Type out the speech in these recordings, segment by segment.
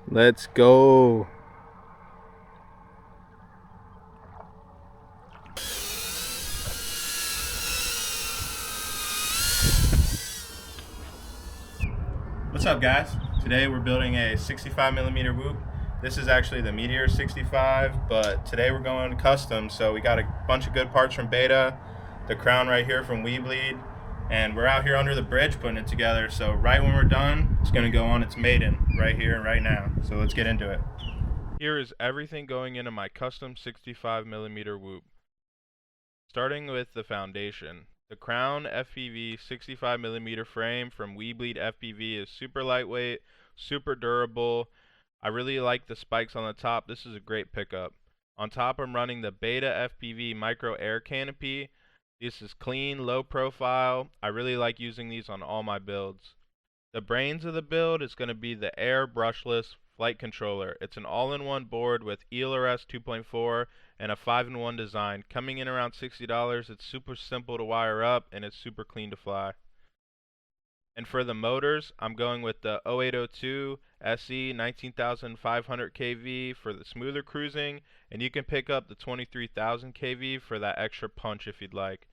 Let's go. What's up, guys? Today we're building a 65mm whoop. This is actually the Meteor 65, but today we're going custom. So we got a bunch of good parts from Beta, the crown right here from Weebleed, and we're out here under the bridge putting it together. So right when we're done, it's gonna go on its Maiden right here, right now. So let's get into it. Here is everything going into my custom 65mm whoop. Starting with the foundation. The Crown FPV 65mm frame from Weebleed FPV is super lightweight, super durable. I really like the spikes on the top. This is a great pickup. On top I'm running the BetaFPV micro air canopy. This is clean, low profile. I really like using these on all my builds. The brains of the build is going to be the Air Brushless flight controller. It's an all-in-one board with ELRS 2.4 and a 5-in-1 design. Coming in around $60, it's super simple to wire up and it's super clean to fly. And for the motors, I'm going with the 0802 SE 19,500 kV for the smoother cruising, and you can pick up the 23,000 kV for that extra punch if you'd like.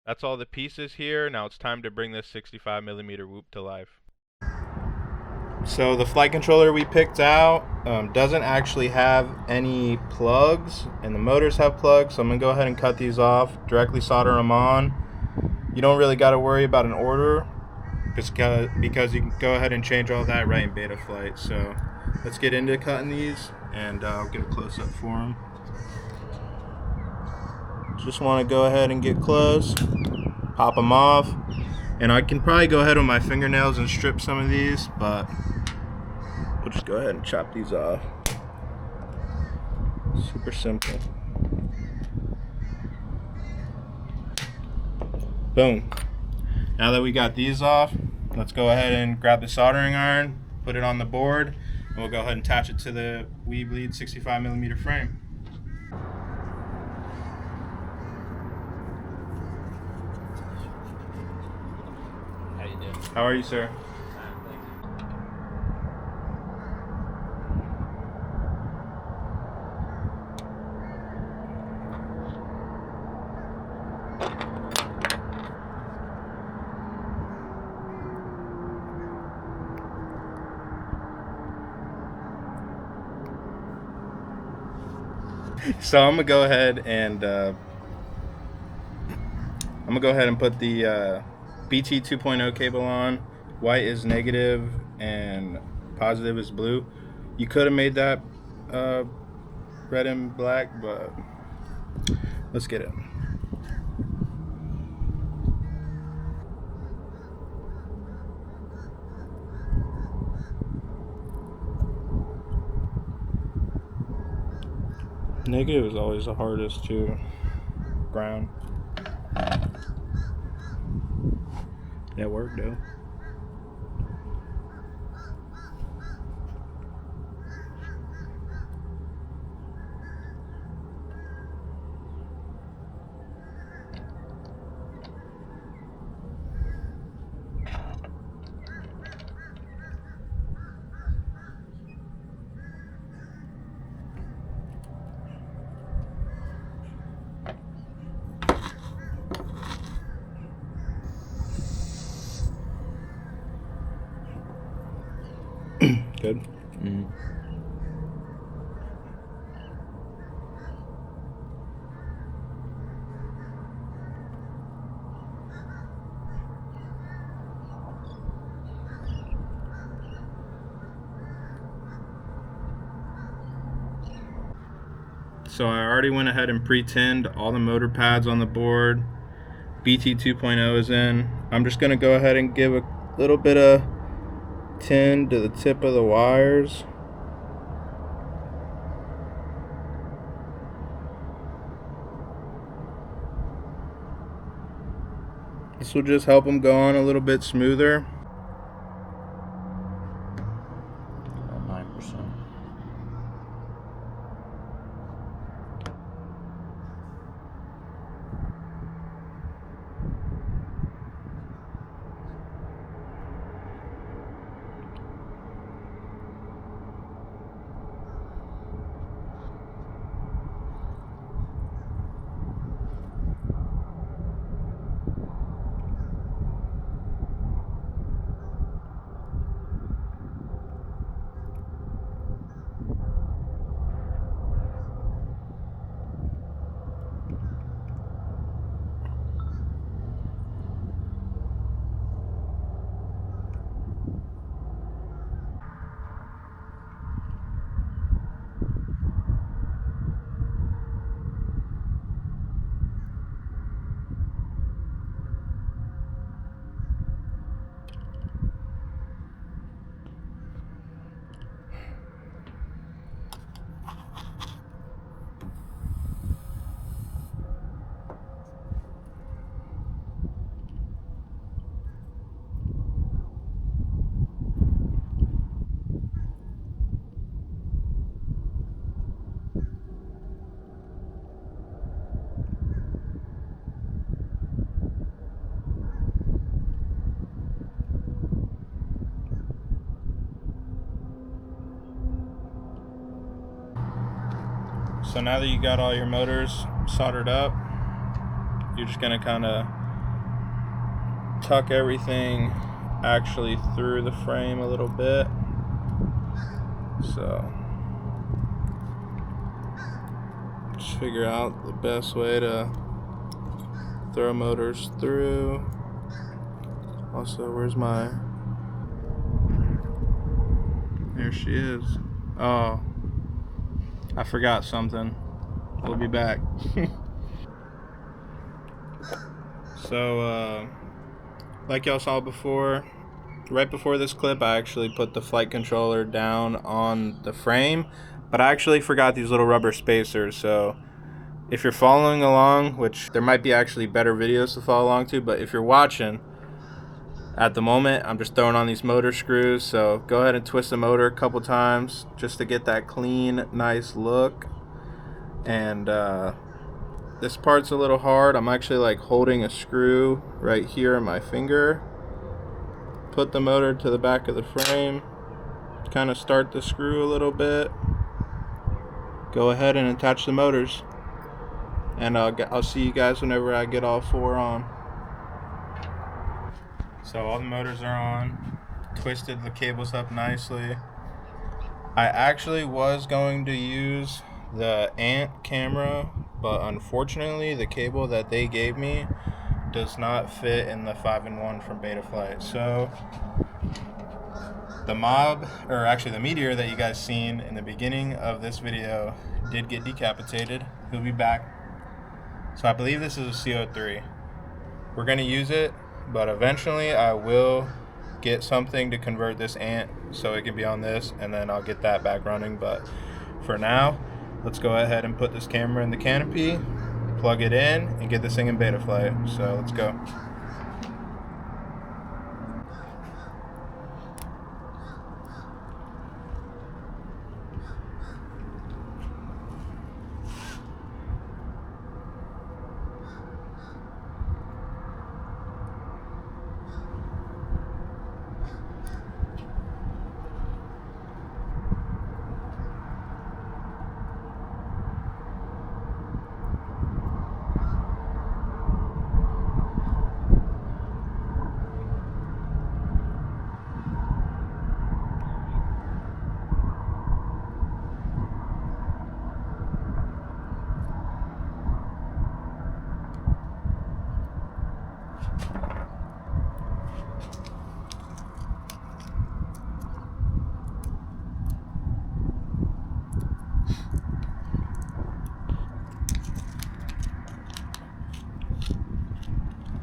That's all the pieces here. Now it's time to bring this 65mm whoop to life. So the flight controller we picked out doesn't actually have any plugs, and the motors have plugs, so I'm going to go ahead and cut these off, directly solder them on. You don't really got to worry about an order because you can go ahead and change all that right in Betaflight. So let's get into cutting these, and I'll get a close-up for them. Just want to go ahead and get close, pop them off, and I can probably go ahead with my fingernails and strip some of these, but we'll just go ahead and chop these off. Super simple. Boom. Now that we got these off, let's go ahead and grab the soldering iron, put it on the board, and we'll go ahead and attach it to the Weebleed 65mm frame. How you doing? How are you, sir? So I'm gonna go ahead and put the BT 2.0 cable on. White is negative and positive is blue. You could have made that red and black, but let's get it. Negative is always the hardest to ground. That worked though. Good. Mm. So I already went ahead and pre-tinned all the motor pads on the board. BT 2.0 is in. I'm just gonna go ahead and give a little bit of tin to the tip of the wires. This will just help them go on a little bit smoother. About 9%. So now that you got all your motors soldered up, you're just gonna kind of tuck everything actually through the frame a little bit. So just figure out the best way to throw motors through. Also, where's my... There she is. Oh, I forgot something. We'll be back. So, like y'all saw before, right before this clip, I actually put the flight controller down on the frame, but I actually forgot these little rubber spacers. So if you're following along, which there might be actually better videos to follow along to, but if you're watching, at the moment, I'm just throwing on these motor screws. So go ahead and twist the motor a couple times just to get that clean, nice look. And this part's a little hard. I'm actually like holding a screw right here in my finger. Put the motor to the back of the frame. Kind of start the screw a little bit. Go ahead and attach the motors. And I'll see you guys whenever I get all four on. So all the motors are on. Twisted the cables up nicely. I actually was going to use the Ant camera, but unfortunately the cable that they gave me does not fit in the 5-in-1 from Betaflight. So the mob, or actually the meteor that you guys seen in the beginning of this video did get decapitated. He'll be back. So I believe this is a CO3. We're gonna use it, but eventually I will get something to convert this Ant so it can be on this, and then I'll get that back running. But for now, let's go ahead and put this camera in the Canopy, plug it in, and get this thing in Betaflight. So let's go.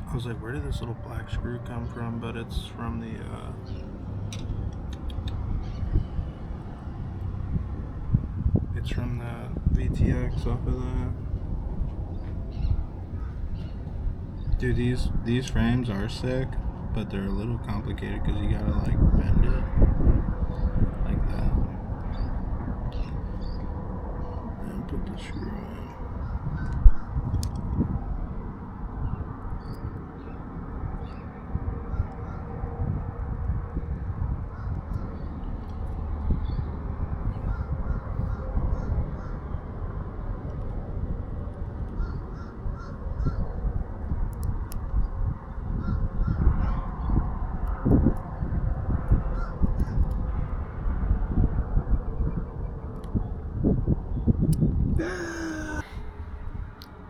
I was like, where did this little black screw come from? But it's from the VTX off of that. Dude, these frames are sick, but they're a little complicated because you gotta like bend it like that and put the screw in.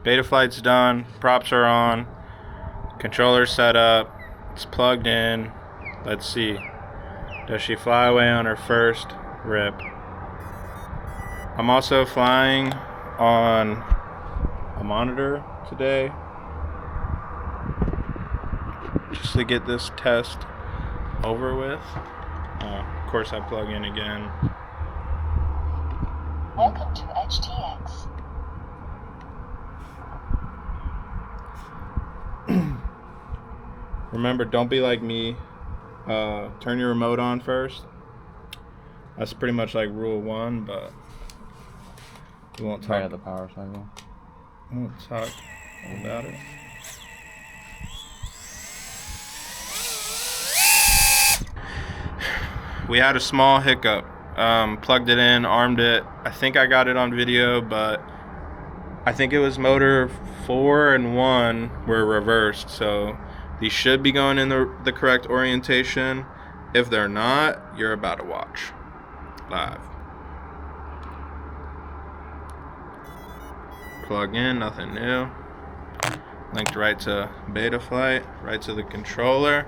Betaflight's done, props are on, controller's set up, it's plugged in. Let's see, does she fly away on her first rip? I'm also flying on a monitor today just to get this test over with. Of course I plug in again. Welcome to HTX. Remember, don't be like me. Turn your remote on first. That's pretty much like rule 1, but we won't talk. Right at the power cycle. We won't talk about it. We had a small hiccup. plugged it in, armed it. I think I got it on video, but I think it was motor 4 and 1 were reversed, so these should be going in the correct orientation. If they're not, you're about to watch live. Plug in, nothing new. Linked right to beta flight, right to the controller.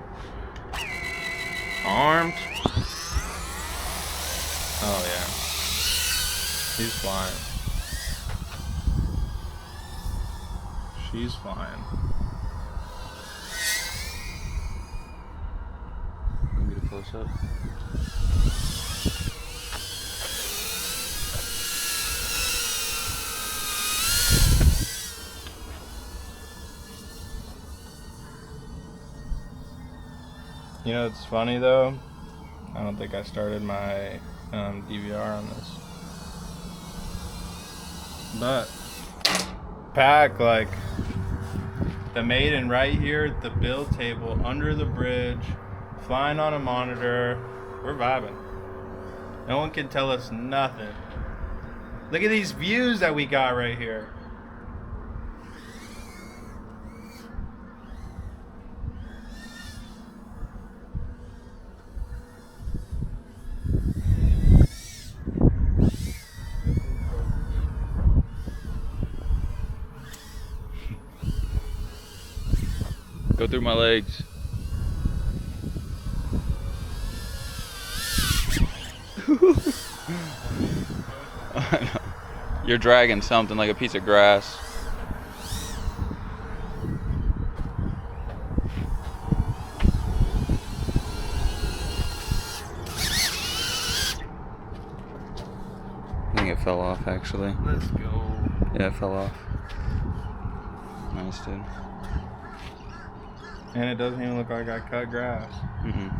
Armed. Oh yeah. He's flying. She's flying. Can we get a close up? You know, it's funny though. I don't think I started my DVR on this. But pack like the Maiden right here at the build table under the bridge, flying on a monitor. We're vibing. No one can tell us nothing. Look at these views that we got right here. Go through my legs. You're dragging something like a piece of grass. I think it fell off actually. Let's go. Yeah, it fell off. Nice, dude. And it doesn't even look like I cut grass. Mm-hmm.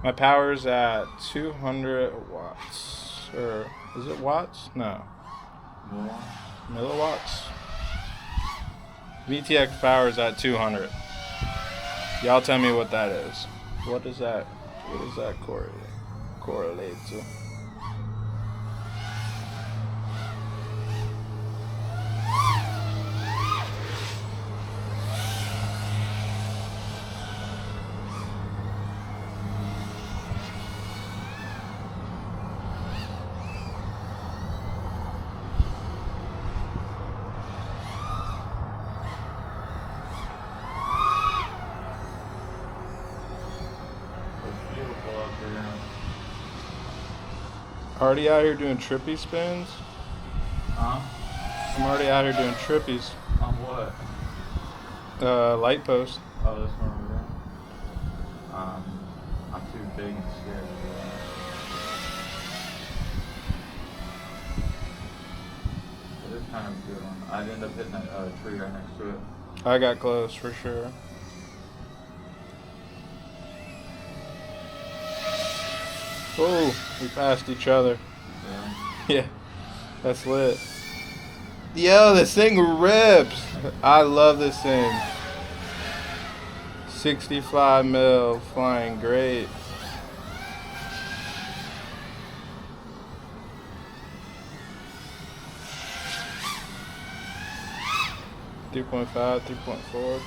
My power's at 200 watts. Or is it watts? No. Milliwatts? VTX power is at 200. Y'all tell me what that is. What does that correlate to? Already out here doing trippy spins? Huh? I'm already out here doing trippies. On what? Light post. Oh, this one over there? I'm too big and scared of that. It is kind of a good one. I'd end up hitting that tree right next to it. I got close for sure. Oh, we passed each other. Yeah. Yeah, that's lit. Yo, this thing rips. I love this thing. 65 mil, flying great. Three 3.5, 3.4,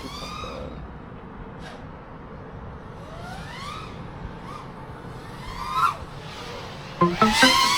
3.5.